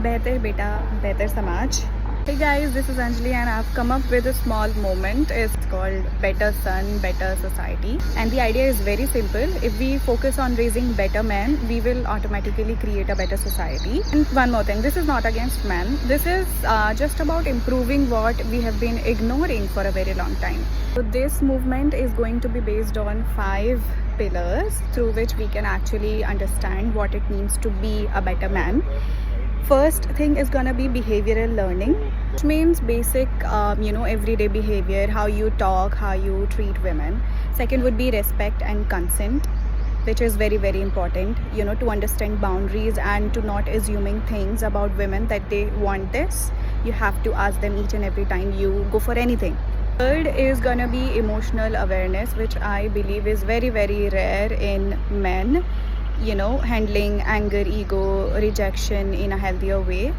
Behtar Beta, Behtar Samaj. Hey guys, this is Anjali and I've come up with a small moment. It's called Better Son, Better Society. And the idea is very simple. If we focus on raising better men, we will automatically create a better society. And one more thing, this is not against men. This is just about improving what we have been ignoring for a very long time. So this movement is going to be based on 5 pillars through which we can actually understand what it means to be a better man. First thing is gonna be behavioral learning, which means basic, everyday behavior, how you talk, how you treat women. Second would be respect and consent, which is very, very important, to understand boundaries and to not assuming things about women that they want this. You have to ask them each and every time you go for anything. Third is gonna be emotional awareness, which I believe is very, very rare in men. Handling anger, ego, rejection in a healthier way.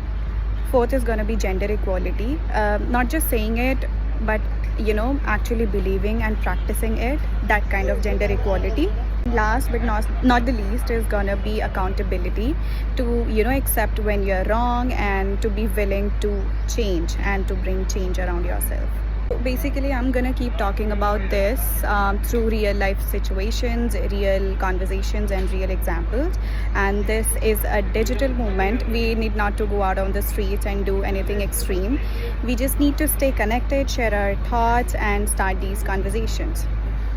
Fourth is going to be gender equality, not just saying it, but actually believing and practicing it, that kind of gender equality. Last but not the least is going to be accountability, to accept when you're wrong and to be willing to change and to bring change around yourself. Basically, I'm gonna keep talking about this through real life situations, real conversations and real examples. And this is a digital movement. We need not to go out on the streets and do anything extreme. We just need to stay connected, share our thoughts and start these conversations.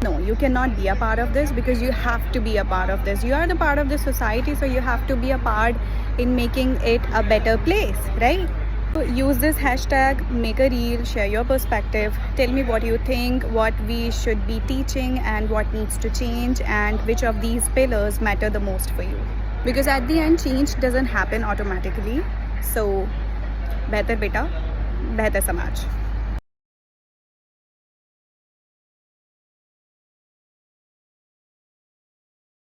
No, you cannot be a part of this because you have to be a part of this. You are the part of the society, so you have to be a part in making it a better place, right? Use this hashtag, make a reel, share your perspective, tell me what you think, what we should be teaching and what needs to change and which of these pillars matter the most for you. Because at the end, change doesn't happen automatically. So, Behtar Beta, Behtar Samaj.